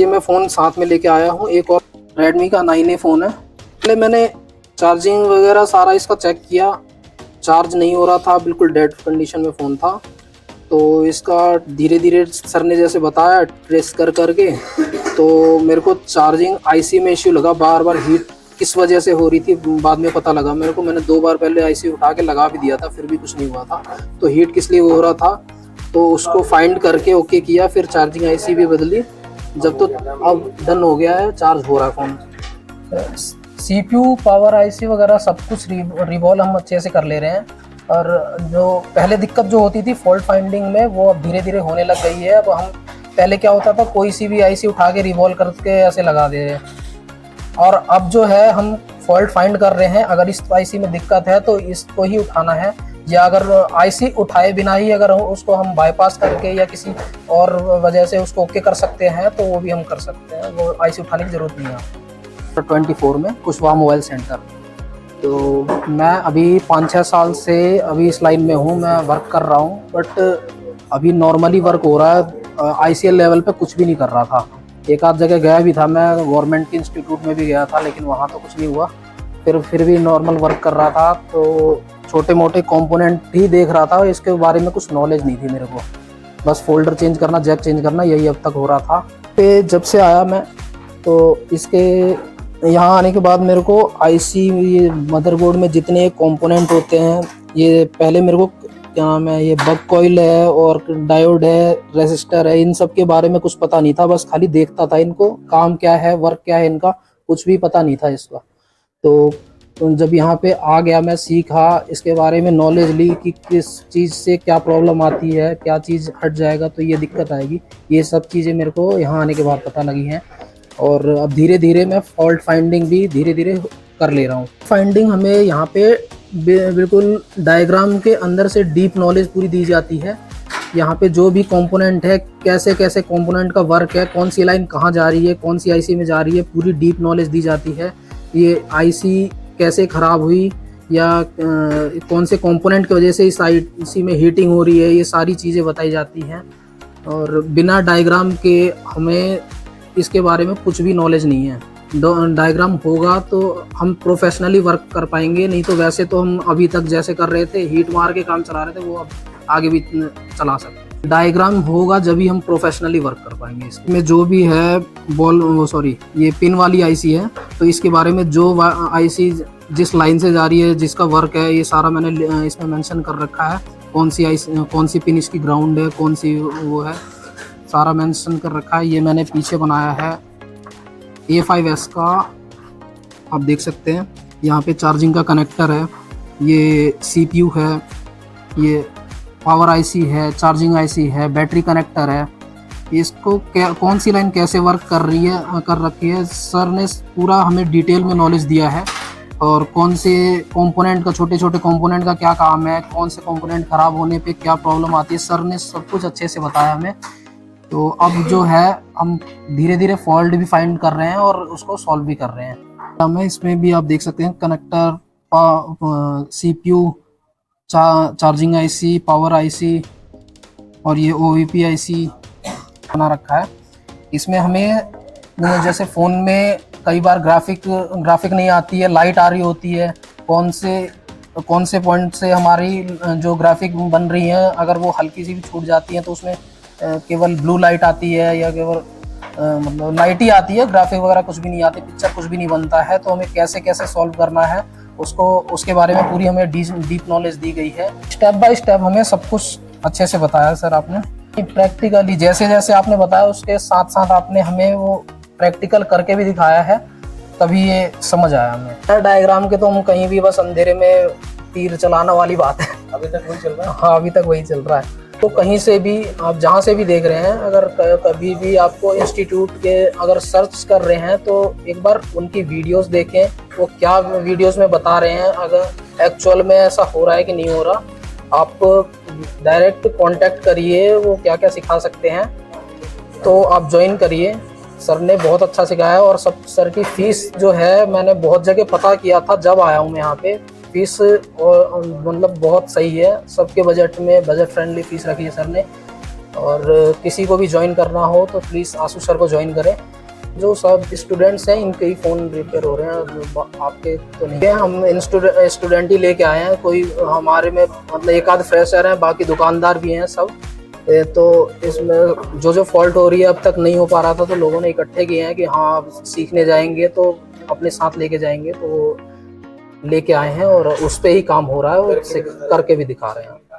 ये मैं फ़ोन साथ में लेके आया हूँ, एक और रेडमी का 9A फ़ोन है। पहले मैंने चार्जिंग वगैरह सारा इसका चेक किया, चार्ज नहीं हो रहा था, बिल्कुल डेड कंडीशन में फ़ोन था। तो इसका धीरे धीरे सर ने जैसे बताया ट्रेस कर करके, तो मेरे को चार्जिंग आईसी में इश्यू लगा, बार बार हीट किस वजह से हो रही थी बाद में पता लगा मेरे को। मैंने 2 बार पहले आईसी उठा के लगा भी दिया था, फिर भी कुछ नहीं हुआ था। तो हीट किस लिए हो रहा था, तो उसको फाइंड करके ओके किया, फिर चार्जिंग आईसी भी बदली। जब तो अब डन हो गया है, चार्ज हो रहा है फ़ोन। सीपीयू, पावर आईसी वगैरह सब कुछ रिवॉल्व हम अच्छे से कर ले रहे हैं। और जो पहले दिक्कत जो होती थी फॉल्ट फाइंडिंग में, वो अब धीरे धीरे होने लग गई है। अब हम पहले क्या होता था, कोई सी भी आईसी उठा के रिवॉल्व करके ऐसे लगा दे रहे हैं, और अब जो है हम फॉल्ट फाइंड कर रहे हैं। अगर इस आईसी में दिक्कत है तो इसको ही उठाना है, या अगर आईसी उठाए बिना ही अगर उसको हम बाईपास करके या किसी और वजह से उसको ओके कर सकते हैं तो वो भी हम कर सकते हैं। वो आईसी उठाने की ज़रूरत नहीं है। 24 में कुशवाहा मोबाइल सेंटर। तो मैं अभी 5-6 साल से अभी इस लाइन में हूँ, मैं वर्क कर रहा हूँ, बट अभी नॉर्मली वर्क हो रहा है। आईसीएल लेवल पे कुछ भी नहीं कर रहा था। एक आध जगह गया भी था, मैं गवर्नमेंट के इंस्टीट्यूट में भी गया था, लेकिन वहाँ तो कुछ नहीं हुआ। फिर भी नॉर्मल वर्क कर रहा था, तो छोटे मोटे कंपोनेंट ही देख रहा था, इसके बारे में कुछ नॉलेज नहीं थी मेरे को। बस फोल्डर चेंज करना, जैक चेंज करना, यही अब तक हो रहा था। फिर जब से आया मैं, तो इसके यहाँ आने के बाद मेरे को आईसी, ये मदरबोर्ड में जितने कंपोनेंट होते हैं, ये पहले मेरे को क्या नाम है, ये बग कॉइल है और डायोड है, रेसिस्टर है, इन सब के बारे में कुछ पता नहीं था। बस खाली देखता था इनको, काम क्या है, वर्क क्या है इनका, कुछ भी पता नहीं था इसका। तो जब यहाँ पे आ गया, मैं सीखा, इसके बारे में नॉलेज ली कि किस चीज़ से क्या प्रॉब्लम आती है, क्या चीज़ हट जाएगा तो ये दिक्कत आएगी। ये सब चीज़ें मेरे को यहाँ आने के बाद पता लगी हैं। और अब धीरे धीरे मैं फॉल्ट फाइंडिंग भी धीरे धीरे कर ले रहा हूँ। फाइंडिंग हमें यहाँ पे बिल्कुल डायग्राम के अंदर से डीप नॉलेज पूरी दी जाती है। यहाँ पे जो भी कंपोनेंट है, कैसे कैसे कंपोनेंट का वर्क है, कौन सी लाइन कहाँ जा रही है, कौन सी आईसी में जा रही है, पूरी डीप नॉलेज दी जाती है। ये आईसी कैसे ख़राब हुई, या कौन से कंपोनेंट की वजह से इस आईसी में हीटिंग हो रही है, ये सारी चीज़ें बताई जाती हैं। और बिना डायग्राम के हमें इसके बारे में कुछ भी नॉलेज नहीं है। डायग्राम होगा तो हम प्रोफेशनली वर्क कर पाएंगे, नहीं तो वैसे तो हम अभी तक जैसे कर रहे थे, हीट मार के काम चला रहे थे, वो अब आगे भी चला सकते। डायग्राम होगा जब भी हम प्रोफेशनली वर्क कर पाएंगे। इसमें जो भी है ये पिन वाली आईसी है, तो इसके बारे में जो आईसी जिस लाइन से जा रही है, जिसका वर्क है, ये सारा मैंने इसमें मेंशन कर रखा है। कौन सी पिन इसकी ग्राउंड है, कौन सी वो है, सारा मेंशन कर रखा है। ये मैंने पीछे बनाया है A5S का, आप देख सकते हैं। यहाँ पे चार्जिंग का कनेक्टर है, ये CPU है, ये पावर आईसी है, चार्जिंग आईसी है, बैटरी कनेक्टर है। इसको कौन सी लाइन कैसे वर्क कर रखी है, सर ने पूरा हमें डिटेल में नॉलेज दिया है। और कौन से कंपोनेंट का, छोटे छोटे कंपोनेंट का क्या काम है, कौन से कंपोनेंट ख़राब होने पे क्या प्रॉब्लम आती है, सर ने सब कुछ अच्छे से बताया हमें। तो अब जो है हम धीरे धीरे फॉल्ट भी फाइंड कर रहे हैं और उसको सॉल्व भी कर रहे हैं। हमें इसमें भी आप देख सकते हैं connector, CPU, charging IC, power IC, और ये OVP आईसी बना रखा है। इसमें हमें जैसे फ़ोन में कई बार ग्राफिक नहीं आती है, लाइट आ रही होती है, कौन से पॉइंट से हमारी जो ग्राफिक बन रही है, अगर वो हल्की सी भी छूट जाती है तो उसमें केवल ब्लू लाइट आती है, या केवल मतलब लाइट ही आती है, ग्राफिक वगैरह कुछ भी नहीं आती, पिक्चर कुछ भी नहीं बनता है। तो हमें कैसे कैसे सॉल्व करना है उसके बारे में पूरी हमें डीप नॉलेज दी गई है। स्टेप बाय स्टेप हमें सब कुछ अच्छे से बताया सर आपने। प्रैक्टिकली जैसे जैसे आपने बताया, उसके साथ साथ आपने हमें वो प्रैक्टिकल करके भी दिखाया है, तभी ये समझ आया हमें। डायग्राम के तो हम कहीं भी बस अंधेरे में तीर चलाना वाली बात है। अभी तक वही चल रहा है। हाँ, अभी तक वही चल रहा है। तो कहीं से भी आप जहाँ से भी देख रहे हैं, अगर कभी भी आपको इंस्टीट्यूट के अगर सर्च कर रहे हैं, तो एक बार उनकी वीडियोस देखें, वो क्या वीडियोस में बता रहे हैं, अगर एक्चुअल में ऐसा हो रहा है कि नहीं हो रहा। आप डायरेक्ट कांटेक्ट करिए, वो क्या क्या सिखा सकते हैं, तो आप ज्वाइन करिए। सर ने बहुत अच्छा सिखाया। और सर की फ़ीस जो है, मैंने बहुत जगह पता किया था जब आया हूँ मैं यहाँ पे, फीस और मतलब बहुत सही है, सबके बजट में बजट फ्रेंडली फीस रखी है सर ने। और किसी को भी ज्वाइन करना हो तो प्लीज़ आशु सर को ज्वाइन करें। जो सब स्टूडेंट्स हैं इनके ही फ़ोन रिपेयर हो रहे हैं, आपके तो नहीं है। हम स्टूडेंट ही लेके आए हैं, कोई हमारे में मतलब एक आध फ्रेशर हैं, बाकी दुकानदार भी हैं सब। तो इसमें जो फॉल्ट हो रही है अब तक नहीं हो पा रहा था, तो लोगों ने इकट्ठे किए हैं कि हाँ सीखने जाएंगे तो अपने साथ लेके जाएंगे, तो लेके आए हैं और उस पे ही काम हो रहा है और करके भी दिखा रहे हैं।